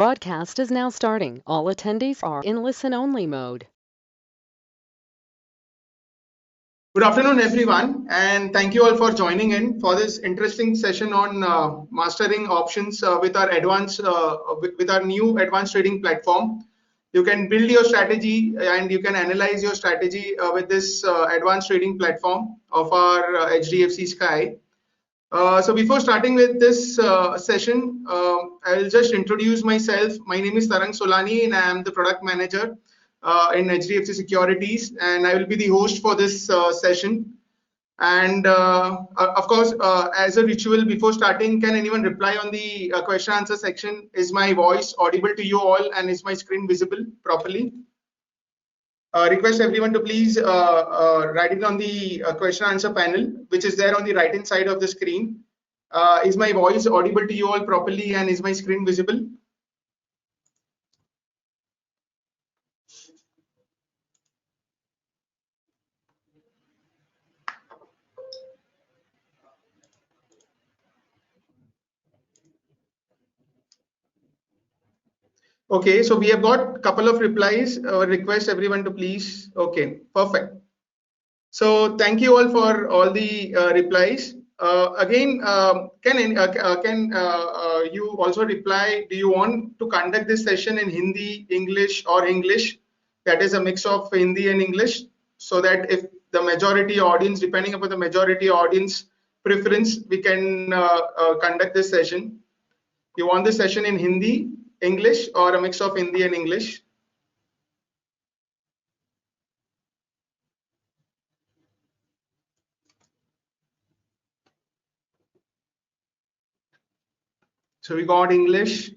Broadcast is now starting. All attendees are in listen-only mode. Good afternoon, everyone, and thank you all for joining in for this interesting session on mastering options with our new advanced trading platform. You can build your strategy and you can analyze your strategy with this advanced trading platform of our HDFC Sky. So before starting with this session, I'll just introduce myself. My name is Tarang Solani and I am the product manager in HDFC Securities, and I will be the host for this session. And of course, as a ritual before starting, can anyone reply on the question answer section? Is my voice audible to you all and is my screen visible properly? Request everyone to please write it on the question answer panel, which is there on the right hand side of the screen. Is my voice audible to you all properly and is my screen visible? Okay, so we have got a couple of replies. Request everyone to please. Okay, perfect. So thank you all for all the replies. Again, can you also reply? Do you want to conduct this session in Hindi, English, or English? That is a mix of Hindi and English, so that if the majority audience, depending upon the majority audience preference, we can conduct this session. You want this session in Hindi, English, or a mix of Hindi and English? So we got English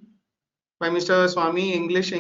by Mr. Swami, English,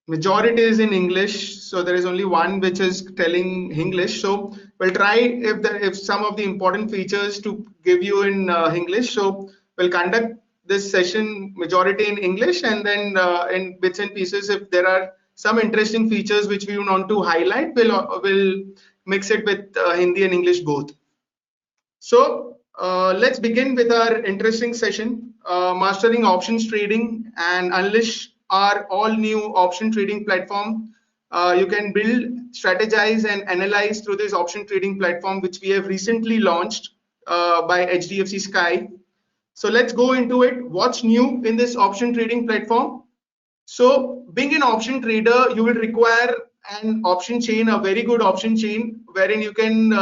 majority is in English, so there is only one which is telling English. So we'll try if some of the important features to give you in English. So we'll conduct this session majority in English, and then in bits and pieces, if there are some interesting features which we want to highlight, we'll mix it with Hindi and English both. So let's begin with our interesting session, mastering options trading and unleash our all new option trading platform. You can build, strategize, and analyze through this option trading platform, which we have recently launched by HDFC Sky. So let's go into it. What's new in this option trading platform? So being an option trader, you will require an option chain, a very good option chain, wherein you can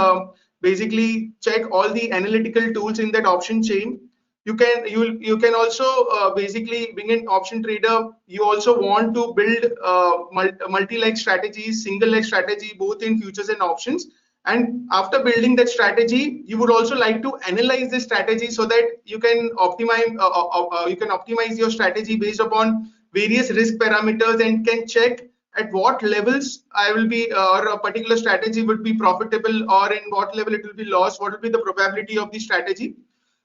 basically check all the analytical tools in that option chain. You can also basically, being an option trader, you also want to build multi-leg strategies, single leg strategy, both in futures and options. And after building that strategy, you would also like to analyze this strategy so that you can optimize your strategy based upon various risk parameters and can check at what levels I will be or a particular strategy would be profitable, or in what level it will be lost, what will be the probability of the strategy.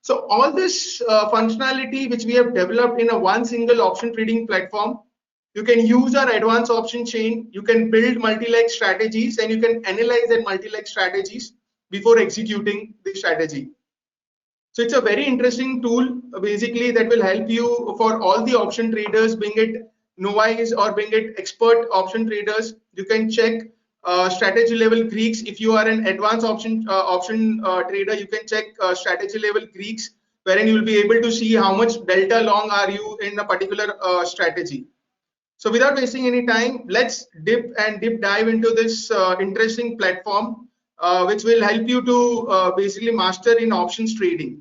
So all this functionality which we have developed in a one single option trading platform, you can use our advanced option chain, you can build multi-leg strategies, and you can analyze that multi-leg strategies before executing the strategy. So it's a very interesting tool basically that will help you for all the option traders, being it novice or being it expert option traders. You can check strategy level Greeks. If you are an advanced option trader, you can check strategy level Greeks, wherein you will be able to see how much delta long are you in a particular strategy. So without wasting any time, let's deep dive into this interesting platform, which will help you to basically master in options trading.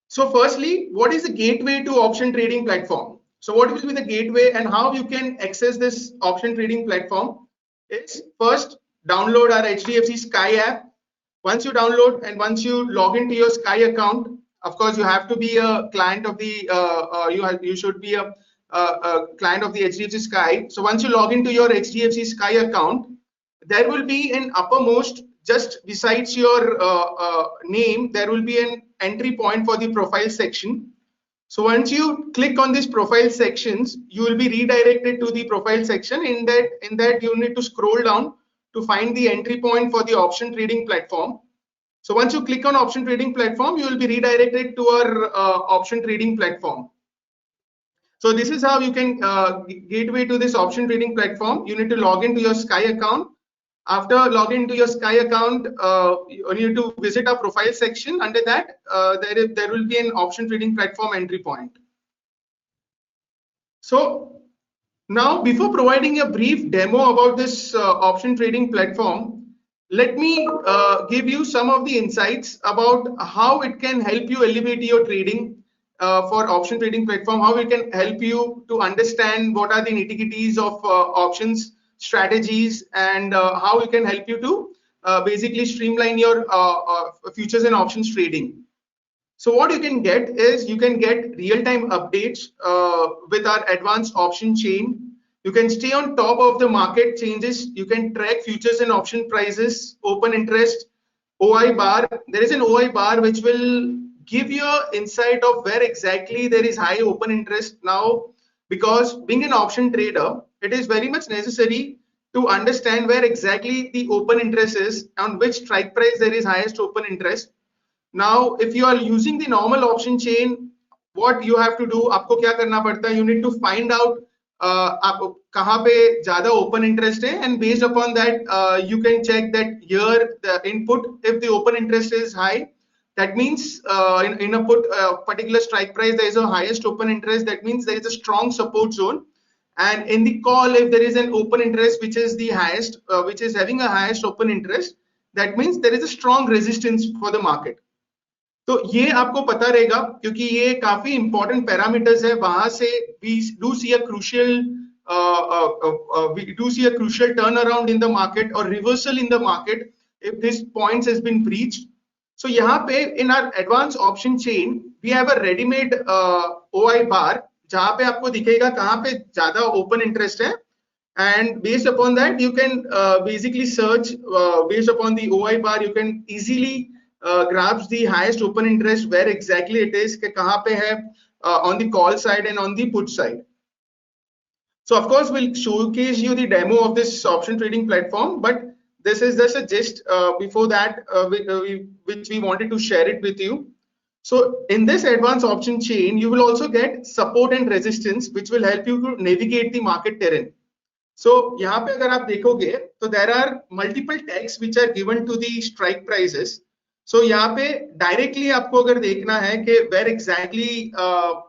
So firstly, what is the gateway to option trading platform? So what will be the gateway and how you can access this option trading platform is, first, download our HDFC Sky app. Once you download and once you log into your Sky account, of course, you have to be a client of the, you should be a client of the HDFC Sky. So once you log into your HDFC Sky account, there will be an uppermost, just besides your name, there will be an entry point for the profile section. So once you click on these profile sections, you will be redirected to the profile section. In that you need to scroll down to find the entry point for the option trading platform. So once you click on option trading platform, you will be redirected to our option trading platform. So this is how you can gateway to this option trading platform. You need to log into your Sky account. After login to your Sky account, you need to visit our profile section. Under that, there will be an option trading platform entry point. So now, before providing a brief demo about this option trading platform, let me give you some of the insights about how it can help you elevate your trading for option trading platform, how it can help you to understand what are the nitty-gritties of options strategies, and how it can help you to basically streamline your futures and options trading. So what you can get is you can get real-time updates with our advanced option chain. You can stay on top of the market changes. You can track futures and option prices, open interest, OI bar. There is an OI bar which will give you an insight of where exactly there is high open interest now, because being an option trader, it is very much necessary to understand where exactly the open interest is, on which strike price there is highest open interest. Now, if you are using the normal option chain, what you have to do, आपको क्या करना पड़ता है? You need to find out आप कहाँ पे ज़्यादा open interest है, and based upon that, you can check that here the input, if the open interest is high, that means in a put particular strike price there is a highest open interest. That means there is a strong support zone. And in the call, if there is an open interest which is the highest, which is having a highest open interest, that means there is a strong resistance for the market. तो ये आपको पता रहेगा क्योंकि ये काफी important parameters है. वहां से we do see a crucial turnaround in the market or reversal in the market if this points has been breached. So यहाँ पे in our advanced option chain we have a ready-made OI bar जहाँ पे आपको दिखेगा कहाँ पे ज्यादा open interest है, and based upon that you can basically search based upon the OI bar. You can easily grabs the highest open interest where exactly it is कि कहाँ पे है on the call side and on the put side. So of course we'll showcase you the demo of this option trading platform, but this is just a gist before that which we wanted to share it with you. So in this advanced option chain you will also get support and resistance which will help you to navigate the market terrain. So यहाँ पे अगर आप देखोगे तो there are multiple tags which are given to the strike prices. So यहाँ पे directly आपको अगर देखना है कि where exactly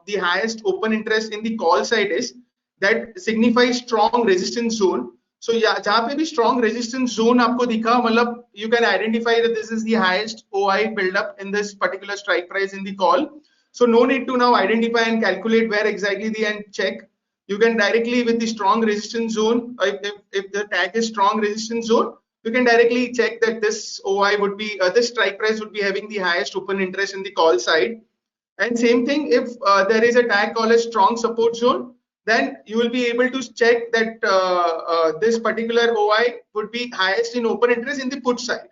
the highest open interest in the call side is, that signifies strong resistance zone. So जहाँ पे भी strong resistance zone आपको दिखा, मतलब you can identify that this is the highest OI buildup in this particular strike price in the call. So no need to now identify and calculate where exactly the and check. You can directly with the strong resistance zone, if the tag is strong resistance zone, you can directly check that this OI would be this strike price would be having the highest open interest in the call side. And same thing, if there is a tag called a strong support zone, then you will be able to check that this particular OI would be highest in open interest in the put side.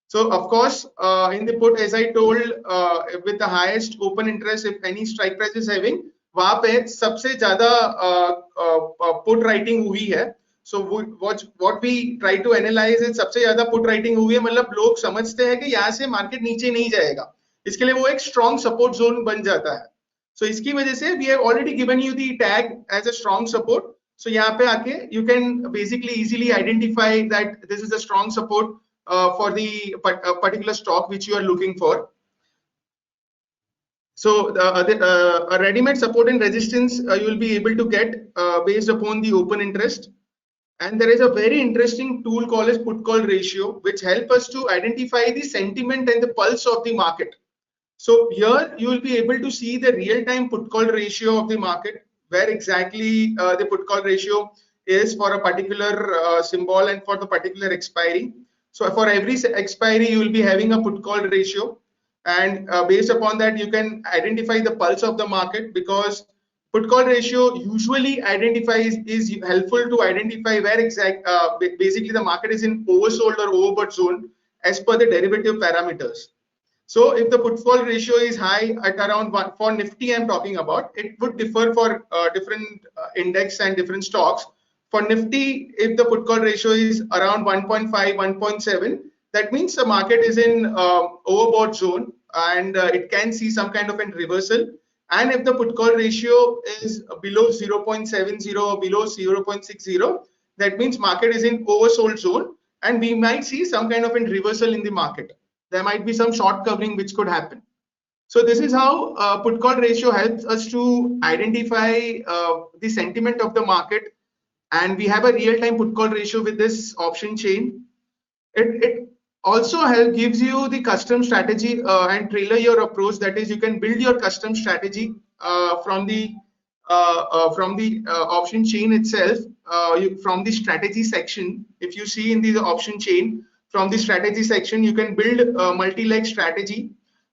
So of course, in the put, as I told, with the highest open interest, if any strike price is having, वहाँ पे सबसे ज़्यादा put writing हुई है. So what we try to analyze is सबसे ज़्यादा put writing हुई है, मतलब लोग समझते हैं कि यहाँ से मार्केट नीचे नहीं जाएगा, इसके लिए वो एक strong support zone बन जाता है. So इसकी वजह से we have already given you the tag as a strong support. So यहाँ पे आके you can basically easily identify that this is a strong support for the particular stock which you are looking for. So a ready-made support and resistance you will be able to get based upon the open interest. And there is a very interesting tool called as put call ratio, which help us to identify the sentiment and the pulse of the market. So here you will be able to see the real-time put call ratio of the market, where exactly the put call ratio is for a particular symbol and for the particular expiry. So for every expiry you will be having a put call ratio, and based upon that you can identify the pulse of the market, because put call ratio usually is helpful to identify where basically the market is in oversold or overbought zone as per the derivative parameters. So if the put call ratio is high at around 1 for Nifty, I'm talking about, it would differ for different index and different stocks. For Nifty, if the put call ratio is around 1.5, 1.7, that means the market is in overbought zone, and it can see some kind of a reversal. And if the put call ratio is below 0.70 or below 0.60, that means market is in oversold zone, and we might see some kind of a reversal in the market. There might be some short covering which could happen. So this is how put call ratio helps us to identify the sentiment of the market, and we have a real-time put call ratio with this option chain. It also gives you the custom strategy and tailor your approach. That is, you can build your custom strategy from the option chain itself. From the strategy section, if you see in the option chain, from the strategy section, you can build a multi-leg strategy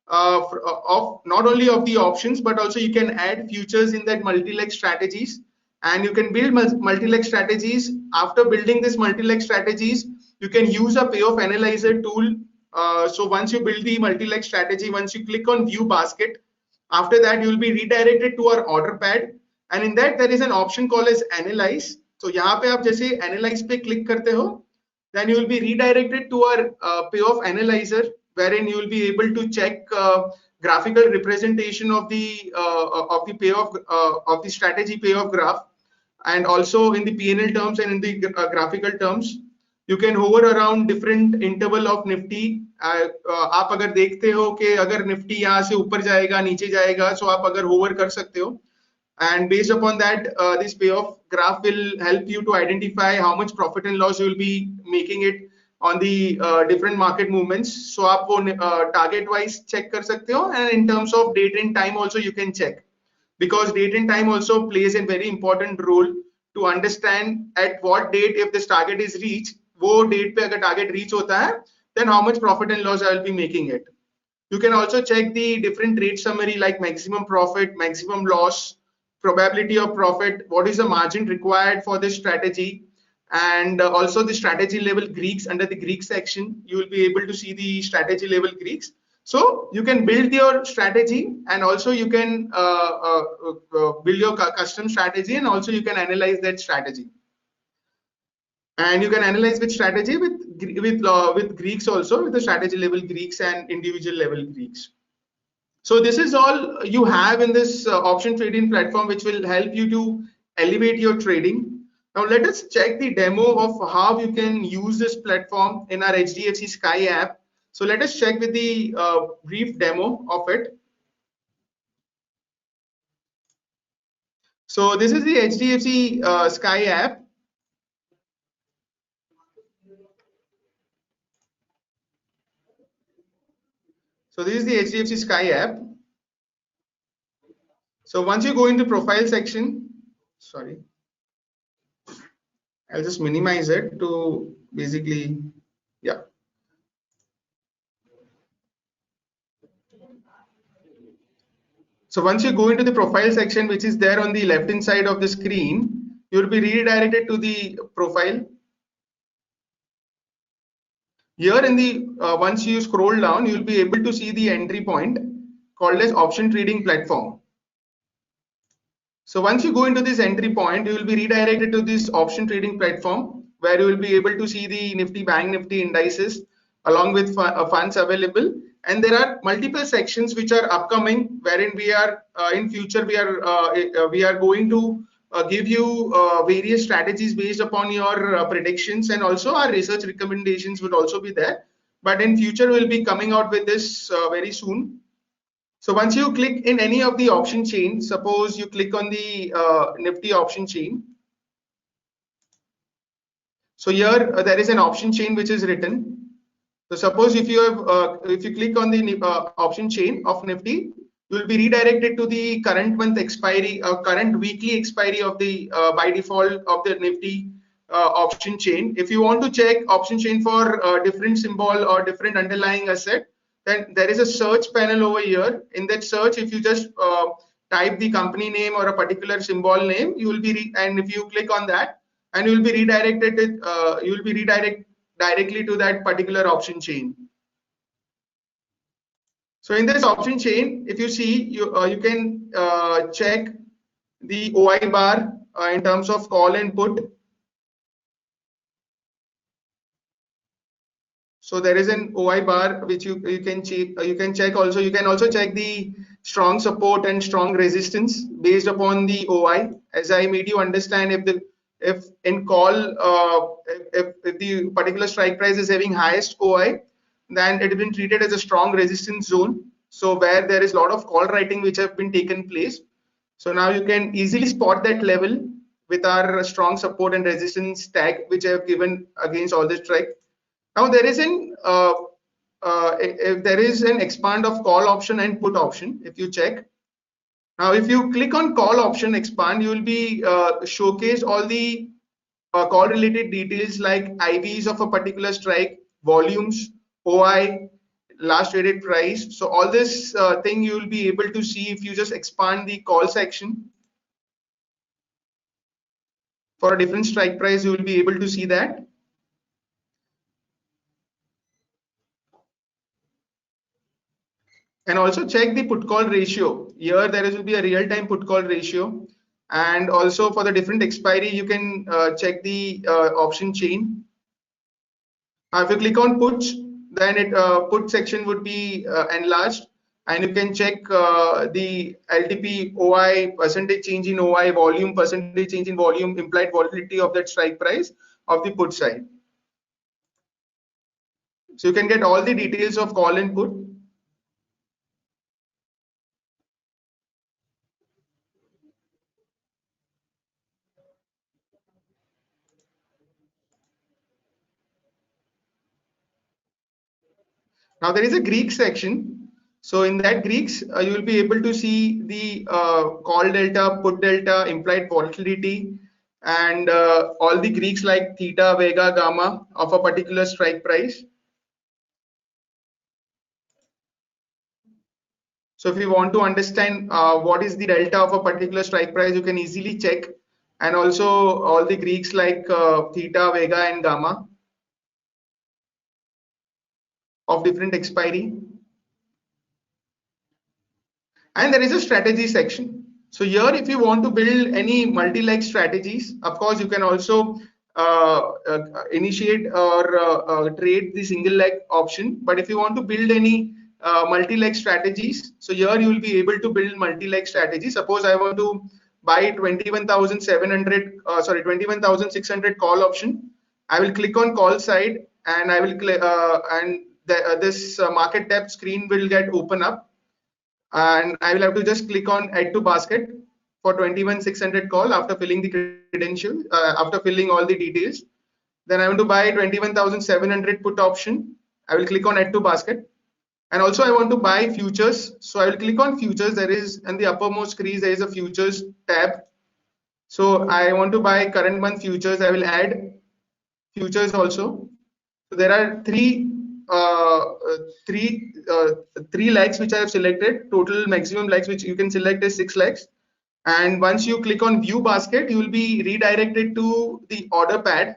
of not only of the options, but also you can add futures in that multi-leg strategies, and you can build multi-leg strategies. After building this multi-leg strategies, you can use a payoff analyzer tool. So once you build the multi-leg strategy, once you click on view basket, after that you will be redirected to our order pad, and in that there is an option called as analyze. So यहाँ पे आप जैसे analyze पे click करते हो, then you will be redirected to our payoff analyzer, wherein you will be able to check graphical representation of the payoff of the strategy payoff graph, and also in the PNL terms and in the graphical terms. You can hover around different interval of Nifty. आप अगर देखते हो कि अगर Nifty यहाँ से ऊपर जाएगा नीचे जाएगा, so आप अगर hover कर सकते हो, and based upon that this payoff graph will help you to identify how much profit and loss you will be making it on the different market movements. So आप वो target wise check कर सकते हो, and in terms of date and time also you can check, because date and time also plays a very important role to understand at what date, if this target is reached, वो date पे अगर target reach होता है, then how much profit and loss I will be making it. You can also check the different trade summary like maximum profit, maximum loss, probability of profit, what is the margin required for this strategy, and also the strategy level Greeks. Under the Greek section, you will be able to see the strategy level Greeks. So you can build your strategy, and also you can build your custom strategy, and also you can analyze that strategy. And you can analyze with strategy with Greeks also, with the strategy level Greeks and individual level Greeks. So this is all you have in this option trading platform, which will help you to elevate your trading. Now let us check the demo of how you can use this platform in our HDFC Sky app. So let us check with the brief demo of it. So this is the HDFC Sky app. So this is the HDFC Sky app. So once you go into profile section, sorry, I'll just minimize it to basically, yeah. So once you go into the profile section, which is there on the left hand side of the screen, you will be redirected to the profile. Here in the once you scroll down, you will be able to see the entry point called as option trading platform. So once you go into this entry point, you will be redirected to this option trading platform, where you will be able to see the Nifty Bank Nifty indices along with funds available. And there are multiple sections which are upcoming, wherein we are in future we are going to give you various strategies based upon your predictions, and also our research recommendations would also be there. But in future we'll be coming out with this very soon. So once you click in any of the option chain, suppose you click on the Nifty option chain. So here there is an option chain which is written. So suppose if you have if you click on the option chain of Nifty, you will be redirected to the current month expiry, current weekly expiry of the by default of the Nifty option chain. If you want to check option chain for different symbol or different underlying asset, then there is a search panel over here. In that search, if you just type the company name or a particular symbol name, you will be and if you click on that, and you will be redirected. You will be redirected directly to that particular option chain. So in this option chain, if you see, you can check the OI bar in terms of call and put. So there is an OI bar which you can check also. You can also check the strong support and strong resistance based upon the OI. As I made you understand, if in call if the particular strike price is having highest OI, then it has been treated as a strong resistance zone. So where there is a lot of call writing which have been taken place. So now you can easily spot that level with our strong support and resistance tag which I have given against all the strike. Now there is if there is an expand of call option and put option. If you check now, if you click on call option expand, you will be showcased all the call related details like IVs of a particular strike, volumes, OI, last traded price. So all this thing you will be able to see if you just expand the call section for a different strike price. You will be able to see that. And also check the put call ratio. Here there will be a real time put call ratio, and also for the different expiry you can check the option chain. If you click on puts, then it put section would be enlarged, and you can check the LTP OI, percentage change in OI, volume, percentage change in volume, implied volatility of that strike price of the put side. So you can get all the details of call and put. Now there is a Greek section. So in that Greeks, you will be able to see the call delta, put delta, implied volatility, and all the Greeks like theta, vega, gamma of a particular strike price. So if you want to understand what is the delta of a particular strike price, you can easily check, and also all the Greeks like theta, vega, and gamma of different expiry. And there is a strategy section. So here, if you want to build any multi-leg strategies, of course, you can also initiate or trade the single leg option. But if you want to build any multi-leg strategies, so here you will be able to build multi-leg strategies. Suppose I want to buy 21,700, 21,600 call option. I will click on call side, and I will this market depth screen will get open up. And I will have to just click on add to basket for 21,600 call after filling the credentials, after filling all the details. Then I want to buy 21,700 put option. I will click on add to basket. And also I want to buy futures. So I will click on futures. There is in the uppermost crease, there is a futures tab. So I want to buy current month futures. I will add futures also. So there are three legs which I have selected. Total maximum legs which you can select is 6 legs. And once you click on view basket, you will be redirected to the order pad.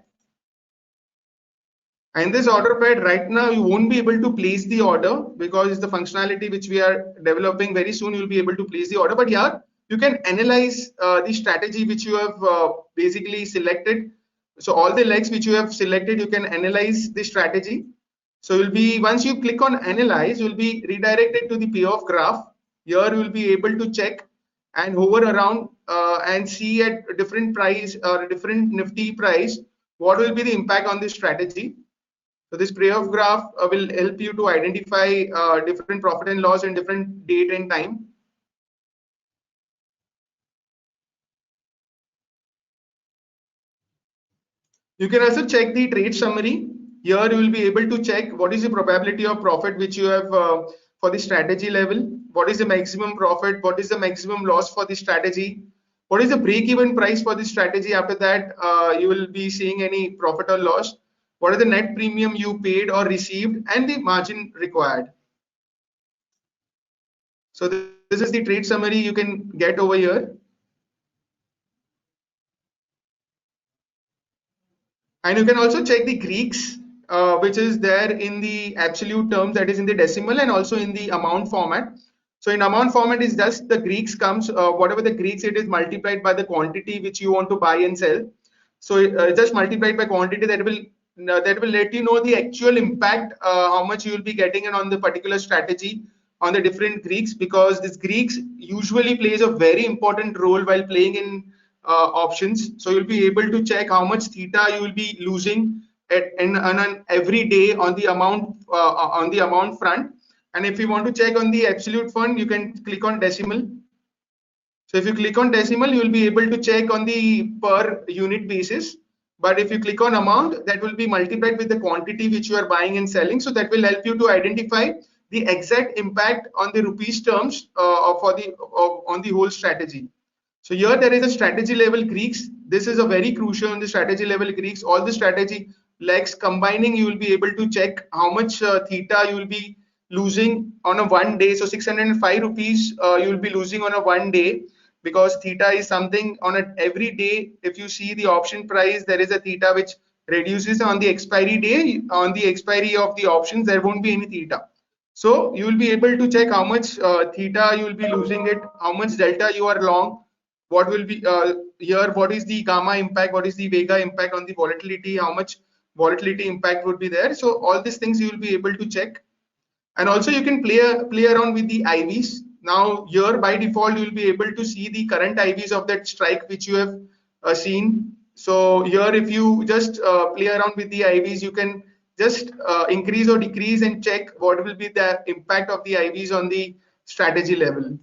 And this order pad right now you won't be able to place the order because it's the functionality which we are developing. Very soon you'll be able to place the order. But yeah, you can analyze the strategy which you have basically selected. So all the legs which you have selected, you can analyze the strategy. So you'll be, once you click on analyze, you'll be redirected to the payoff graph. Here you will be able to check and hover around and see at a different price or a different Nifty price, what will be the impact on this strategy. So this payoff graph will help you to identify different profit and loss in different date and time. You can also check the trade summary. Here you will be able to check what is the probability of profit which you have for the strategy level. What is the maximum profit? What is the maximum loss for the strategy? What is the break-even price for the strategy? After that, you will be seeing any profit or loss. What is the net premium you paid or received and the margin required. So this is the trade summary you can get over here. And you can also check the Greeks, which is there in the absolute terms, that is in the decimal, and also in the amount format. So in amount format is just the Greeks comes, whatever the Greeks it is multiplied by the quantity which you want to buy and sell. So just multiplied by quantity, that will that will let you know the actual impact, how much you will be getting in on the particular strategy on the different Greeks, because this Greeks usually plays a very important role while playing in options. So you'll be able to check how much theta you will be losing on an every day on the amount front. And if you want to check on the absolute fund, you can click on decimal. So if you click on decimal, you will be able to check on the per unit basis. But if you click on amount, that will be multiplied with the quantity which you are buying and selling. So that will help you to identify the exact impact on the rupees terms on the whole strategy. So here there is a strategy level Greeks. This is a very crucial on the strategy level Greeks. All the strategy legs combining, you will be able to check how much theta you will be losing on a 1 day. So 605 rupees you will be losing on a 1 day, because theta is something on a every day. If you see the option price, there is a theta which reduces on the expiry day. On the expiry of the options, there won't be any theta. So you will be able to check how much theta you will be losing it, how much delta you are long, what will be here, what is the gamma impact, what is the vega impact on the volatility, how much volatility impact would be there. So all these things you will be able to check. And also you can play around with the IVs. Now here by default you will be able to see the current IVs of that strike which you have seen. So here if you just play around with the IVs, you can just increase or decrease and check what will be the impact of the IVs on the strategy level.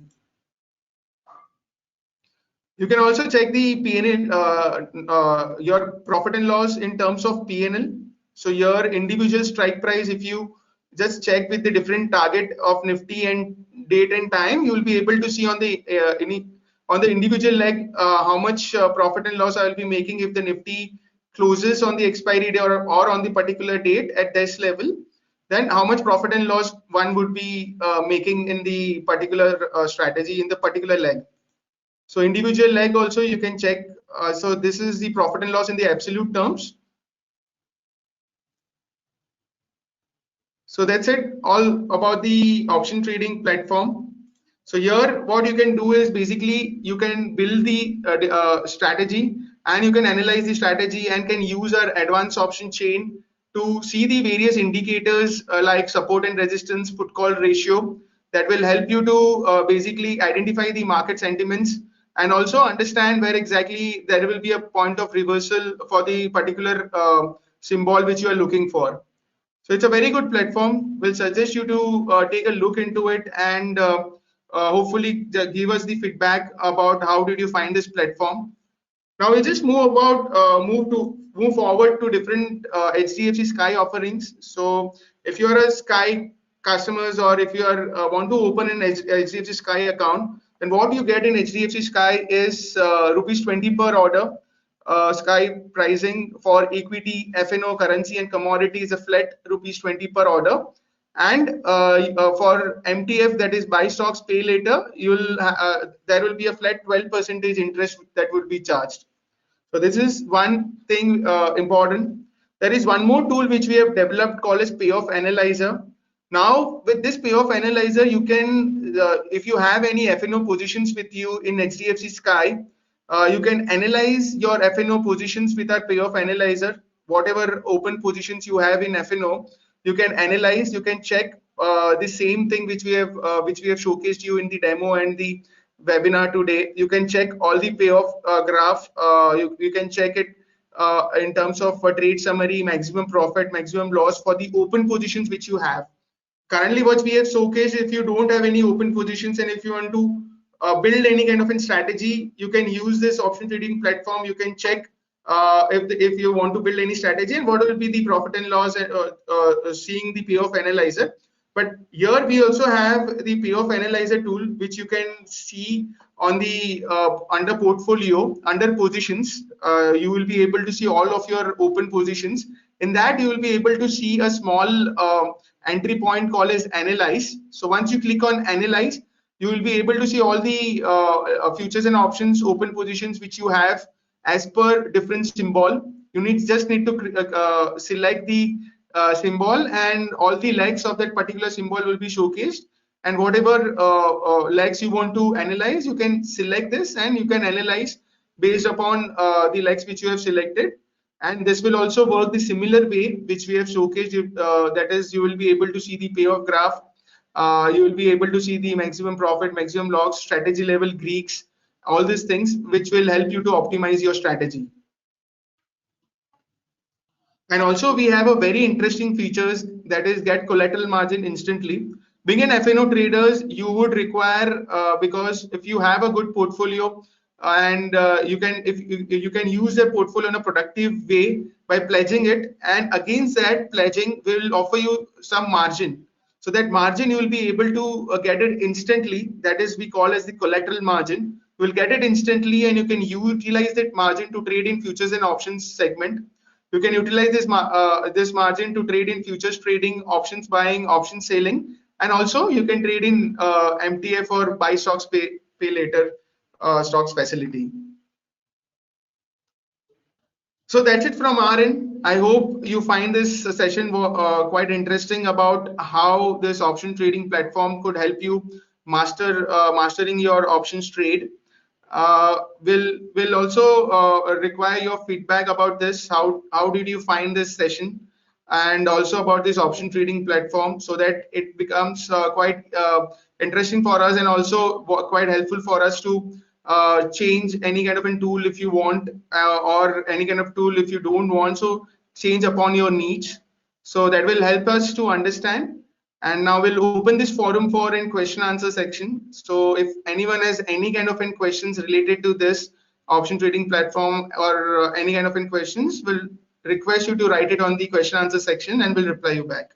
You can also check the PNL, your profit and loss in terms of PNL. So your individual strike price, if you just check with the different target of Nifty and date and time, you will be able to see on the individual leg how much profit and loss I will be making if the Nifty closes on the expiry day or on the particular date at this level. Then how much profit and loss one would be making in the particular strategy in the particular leg. So individual leg also you can check. So this is the profit and loss in the absolute terms. So that's it, all about the option trading platform. So here what you can do is basically you can build the strategy, and you can analyze the strategy and can use our advanced option chain to see the various indicators like support and resistance, put call ratio, that will help you to basically identify the market sentiments, and also understand where exactly there will be a point of reversal for the particular symbol which you are looking for. So it's a very good platform. We'll suggest you to take a look into it, and hopefully give us the feedback about how did you find this platform. Now we'll just move forward to different HDFC Sky offerings. So if you are a Sky customers, or if you are want to open an HDFC Sky account, then what you get in HDFC Sky is rupees 20 per order. Sky pricing for equity, FNO, currency and commodity is a flat rupees 20 per order. And for MTF, that is buy stocks pay later, there will be a flat 12% interest that would be charged. So this is one thing important. There is one more tool which we have developed called as payoff analyzer. Now with this payoff analyzer, you can if you have any FNO positions with you in HDFC Sky, you can analyze your FNO positions with our payoff analyzer. Whatever open positions you have in FNO, you can analyze, you can check the same thing which we have showcased you in the demo and the webinar today. You can check all the payoff graph. You can check it in terms of trade summary, maximum profit, maximum loss for the open positions which you have. Currently what we have showcased, if you don't have any open positions and if you want to build any kind of a strategy, you can use this option trading platform. You can check if you want to build any strategy and what will be the profit and loss, seeing the payoff analyzer. But here we also have the payoff analyzer tool, which you can see on the under portfolio, under positions. You will be able to see all of your open positions. In that you will be able to see a small entry point called as analyze. So once you click on analyze, you will be able to see all the futures and options open positions which you have as per different symbol. You just need to select the symbol, and all the legs of that particular symbol will be showcased, and whatever legs you want to analyze, you can select this and you can analyze based upon the legs which you have selected. And this will also work the similar way which we have showcased. That is, you will be able to see the payoff graph. You will be able to see the maximum profit, maximum loss, strategy level Greeks, all these things which will help you to optimize your strategy. And also we have a very interesting features, that is get collateral margin instantly. Being an FNO traders, you would require because if you have a good portfolio and you can, if you can use a portfolio in a productive way by pledging it, and against that pledging will offer you some margin. So that margin you will be able to get it instantly. That is we call as the collateral margin. You will get it instantly and you can utilize that margin to trade in futures and options segment. You can utilize this margin to trade in futures trading, options buying, options selling, and also you can trade in MTF or buy stocks, pay later stocks facility. So that's it from our end. I hope you find this session quite interesting about how this option trading platform could help you mastering your options trade. Will also require your feedback about this. How did you find this session, and also about this option trading platform, so that it becomes quite interesting for us, and also quite helpful for us to change any kind of a tool if you want, or any kind of tool if you don't want. So change upon your niche. So that will help us to understand. And now we'll open this forum for a question answer section. So if anyone has any kind of questions related to this option trading platform, or any kind of questions, we'll request you to write it on the question answer section and we'll reply you back.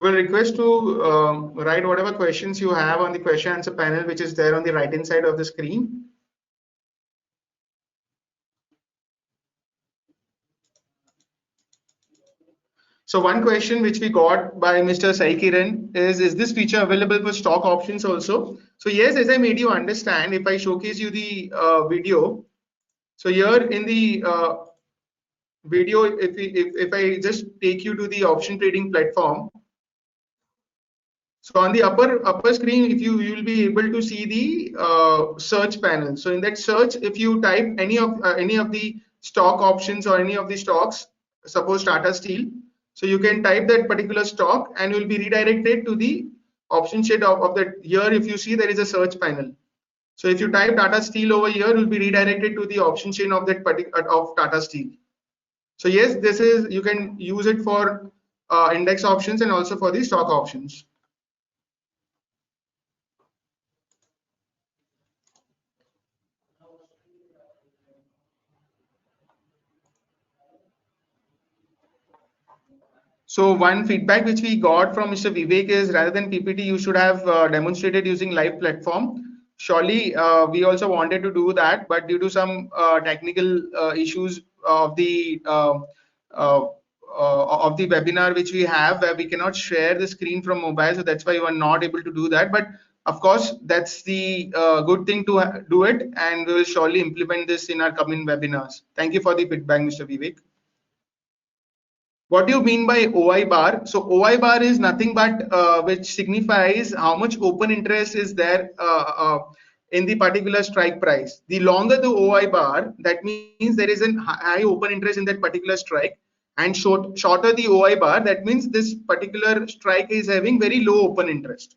We'll request to write whatever questions you have on the question answer panel, which is there on the right hand side of the screen. So one question which we got by Mr. Sai Kiran is this feature available for stock options also? So yes, as I made you understand, if I showcase you the video, so here in the video, if I just take you to the option trading platform, so on the upper screen, if you will be able to see the search panel. So in that search, if you type any of the stock options or any of the stocks, suppose Tata Steel, so you can type that particular stock and you will be redirected to the option sheet of that. Here, if you see, there is a search panel. So if you type Tata Steel over here, you'll be redirected to the option chain of that particular of Tata Steel. So yes, this is, you can use it for index options and also for the stock options. So one feedback which we got from Mr. Vivek is, rather than PPT, you should have demonstrated using live platform. Surely, we also wanted to do that, but due to some technical issues of the webinar which we have, where we cannot share the screen from mobile, so that's why you are not able to do that. But of course, that's the good thing to do it, and we will surely implement this in our coming webinars. Thank you for the feedback, Mr. Vivek. What do you mean by OI bar? So OI bar is nothing but which signifies how much open interest is there in the particular strike price. The longer the OI bar, that means there is a high open interest in that particular strike, and shorter the OI bar, that means this particular strike is having very low open interest.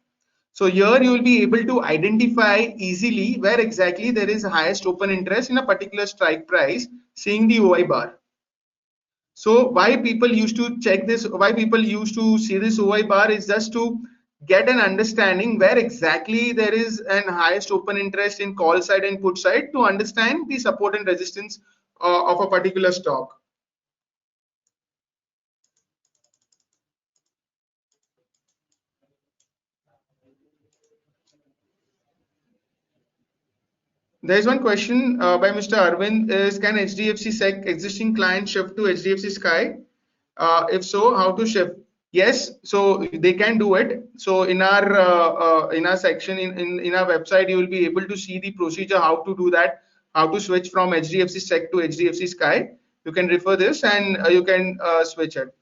So here you will be able to identify easily where exactly there is highest open interest in a particular strike price, seeing the OI bar. So why people used to check this, why people used to see this OI bar, is just to get an understanding where exactly there is an highest open interest in call side and put side, to understand the support and resistance of a particular stock. There is one question by Mr. Arvind is, can HDFC SEC existing client shift to HDFC Sky? If so, how to shift? Yes, so they can do it. So in our section in our website, you will be able to see the procedure how to do that, how to switch from HDFC SEC to HDFC Sky. You can refer this and you can switch it.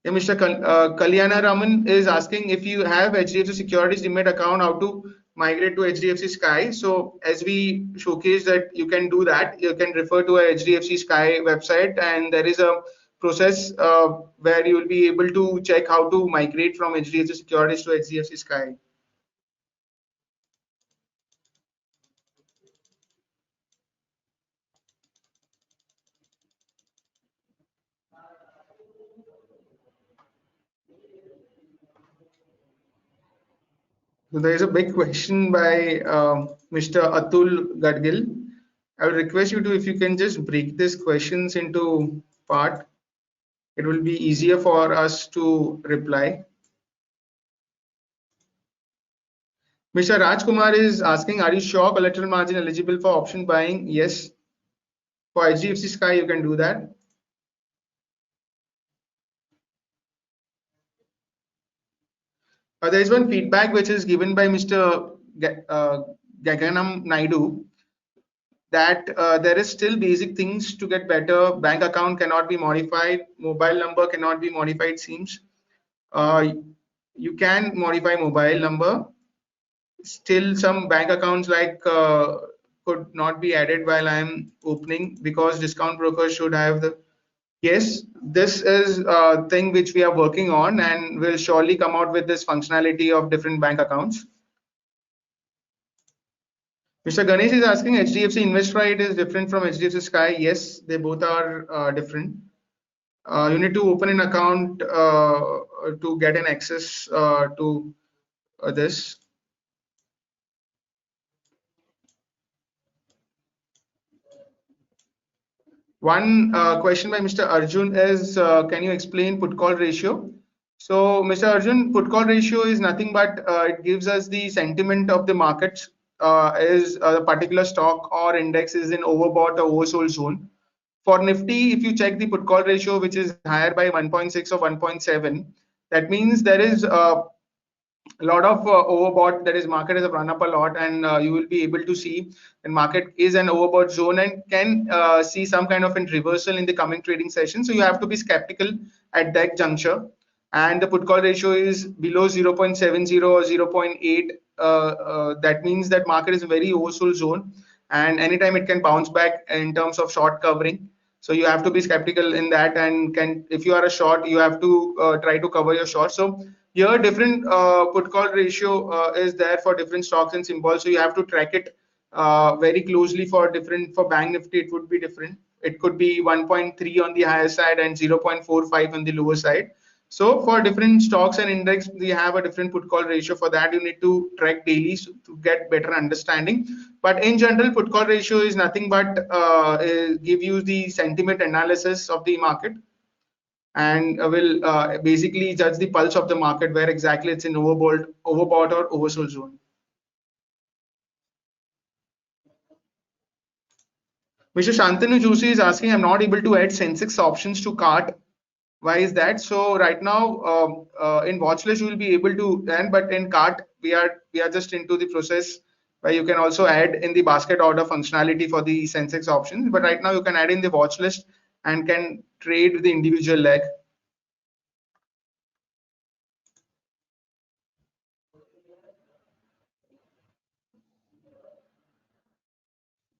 Yeah, Mr. Kalyana Raman is asking if you have HDFC Securities Demat account, how to migrate to HDFC Sky. So as we showcase that you can do that, you can refer to a HDFC Sky website, and there is a process where you will be able to check how to migrate from HDFC Securities to HDFC Sky. So there is a big question by Mr. Atul Gadgil. I will request you to, if you can just break these questions into part, it will be easier for us to reply. Mr. Rajkumar is asking, are you sure collateral margin eligible for option buying? Yes. For HDFC Sky, you can do that. There is one feedback which is given by Mr. Gaganam Naidu, that there is still basic things to get better. Bank account cannot be modified, mobile number cannot be modified, seems. You can modify mobile number. Still some bank accounts like could not be added while I'm opening, because discount brokers should have the. Yes, this is a thing which we are working on, and will surely come out with this functionality of different bank accounts. Mr. Ganesh is asking, HDFC InvestRite is different from HDFC Sky. Yes, they both are different. You need to open an account to get an access to this. One question by Mr. Arjun is, can you explain put call ratio? So Mr. Arjun, put call ratio is nothing but it gives us the sentiment of the markets. Is a particular stock or index is in overbought or oversold zone. For Nifty, if you check the put call ratio, which is higher by 1.6 or 1.7, that means there is a lot of overbought, that is market has run up a lot, and you will be able to see the market is an overbought zone and can see some kind of a reversal in the coming trading session. So you have to be skeptical at that juncture, and the put call ratio is below 0.70 or 0.8. That means that market is a very oversold zone, and anytime it can bounce back in terms of short covering. So you have to be skeptical in that, and can, if you are a short, you have to try to cover your short. So here different put call ratio is there for different stocks and symbols, so you have to track it very closely. For different, for bank nifty it would be different, it could be 1.3 on the higher side and 0.45 on the lower side. So for different stocks and index, we have a different put call ratio. For that you need to track daily to get better understanding. But in general, put call ratio is nothing but give you the sentiment analysis of the market, and will basically judge the pulse of the market, where exactly it's in overbought or oversold zone. Mr. Shantanu Joshi is asking, I'm not able to add Sensex options to cart. Why is that? So right now in watch list you will be able to, and but in cart we are just into the process where you can also add in the basket order functionality for the Sensex options. But right now you can add in the watch list and can trade the individual leg.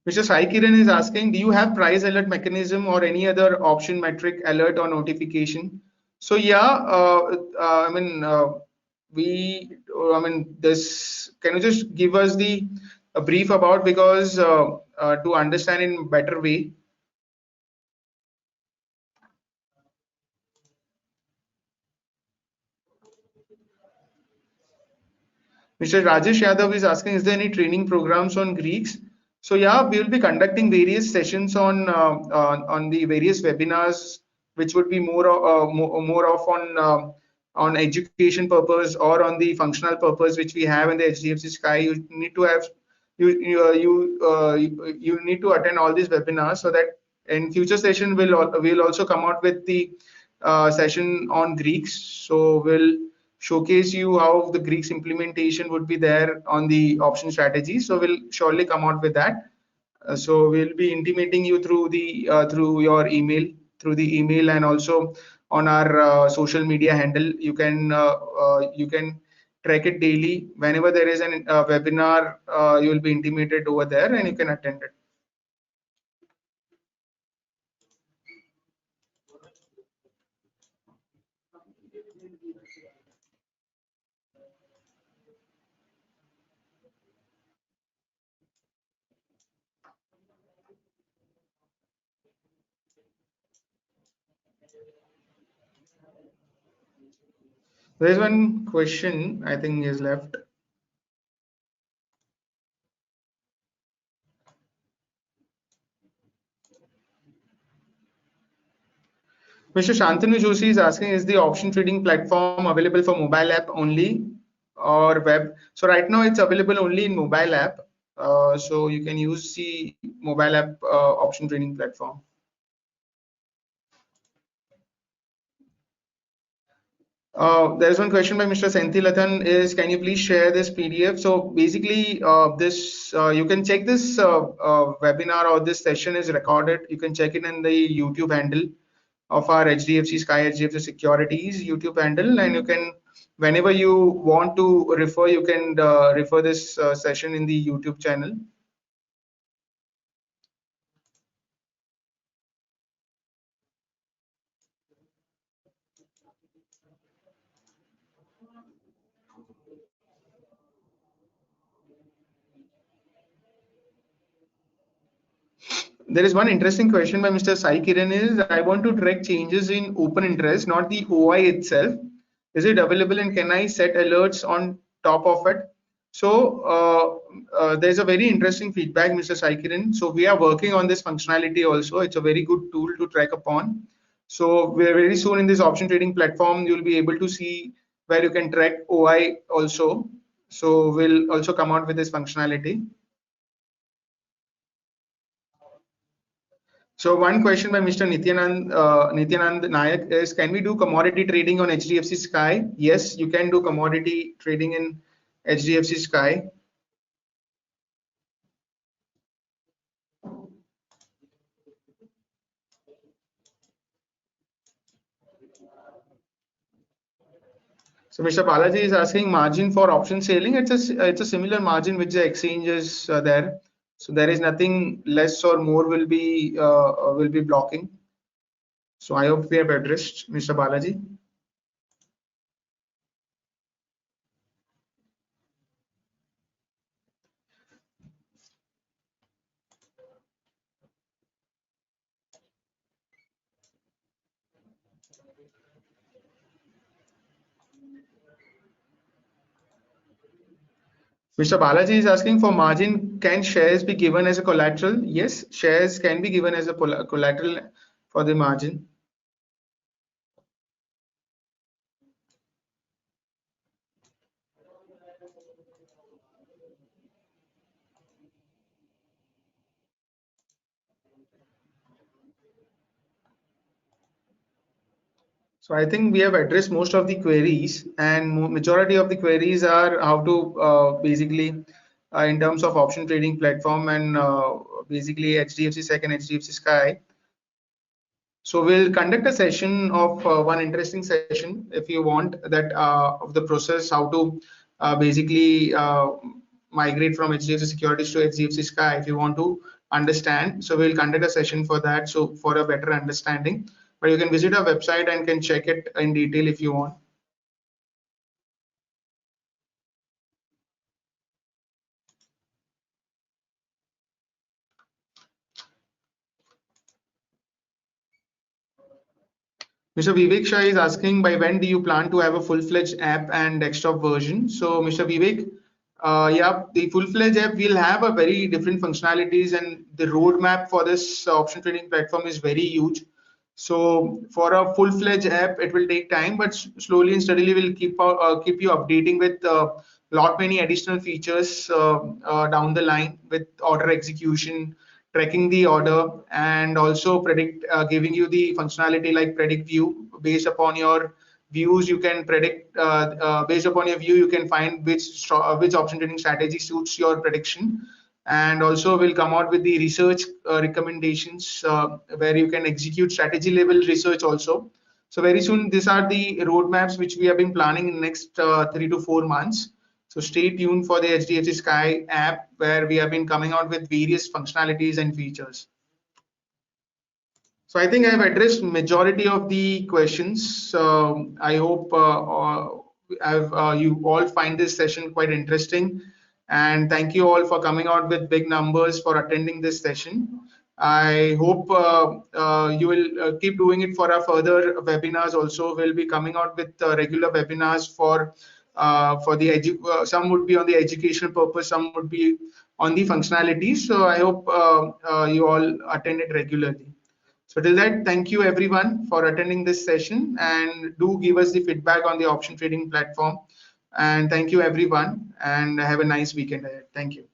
Mr. Sai Kiran is asking, do you have price alert mechanism or any other option metric alert or notification? So yeah, this, can you just give us the a brief about, because to understand in better way. Mr. Rajesh Yadav is asking, is there any training programs on Greeks? So yeah, we will be conducting various sessions on the various webinars, which would be more of on on education purpose or on the functional purpose which we have in the HDFC Sky, you need to have you need to attend all these webinars, so that in future session we'll also come out with the session on Greeks. So we'll showcase you how the Greeks implementation would be there on the option strategy. So we'll surely come out with that. So we'll be intimating you through the through your email, through the email, and also on our social media handle. You can track it daily. Whenever there is an webinar, you will be intimated over there, and you can attend it. There is one question I think is left. Mr. Shantanu Joshi is asking, is the option trading platform available for mobile app only or web? So right now it's available only in mobile app. So you can use the mobile app option trading platform. There is one question by Mr. Senthilathan is, can you please share this PDF? So basically, this you can check this webinar or this session is recorded. You can check it in the YouTube handle of our HDFC Sky, HDFC Securities YouTube handle, and you can, whenever you want to refer, you can refer this session in the YouTube channel. There is one interesting question by Mr. Sai Kiran is, I want to track changes in open interest, not the OI itself. Is it available and can I set alerts on top of it? So there's a very interesting feedback, Mr. Sai Kiran. So we are working on this functionality also. It's a very good tool to track upon. So we're very soon in this option trading platform, you'll be able to see where you can track OI also. So we'll also come out with this functionality. So one question by Mr. Nityanand Nayak is, can we do commodity trading on HDFC Sky? Yes, you can do commodity trading in HDFC Sky. So Mr. Balaji is asking, margin for option selling. It's a similar margin which the exchange is there. So there is nothing less or more will be blocking. So I hope we have addressed Mr. Balaji. Mr. Balaji is asking, for margin, can shares be given as a collateral? Yes, shares can be given as a collateral for the margin. So I think we have addressed most of the queries, and majority of the queries are how to basically in terms of option trading platform and basically HDFC Sec and HDFC Sky. So we'll conduct a session of one interesting session if you want that of the process how to basically migrate from HDFC Securities to HDFC Sky if you want to understand. So we'll conduct a session for that. So for a better understanding, but you can visit our website and can check it in detail if you want. Mr. Vivek Shah is asking, by when do you plan to have a full-fledged app and desktop version? So Mr. Vivek, yeah, the full-fledged app will have a very different functionalities, and the roadmap for this option trading platform is very huge. So for a full-fledged app, it will take time, but slowly and steadily we'll keep you updating with lot many additional features down the line, with order execution, tracking the order, and also predict giving you the functionality like predict view. Based upon your views, you can predict based upon your view, you can find which option trading strategy suits your prediction. And also we'll come out with the research recommendations where you can execute strategy level research also. So very soon, these are the roadmaps which we have been planning in the next 3 to 4 months. So stay tuned for the HDFC Sky app, where we have been coming out with various functionalities and features. So I think I've addressed majority of the questions. I hope you all find this session quite interesting, and thank you all for coming out with big numbers for attending this session. I hope you will keep doing it for our further webinars. Also, we'll be coming out with regular webinars for the some would be on the educational purpose, some would be on the functionalities. So I hope you all attend it regularly. So till that, thank you everyone for attending this session, and do give us the feedback on the option trading platform. And thank you everyone, and have a nice weekend ahead. Thank you.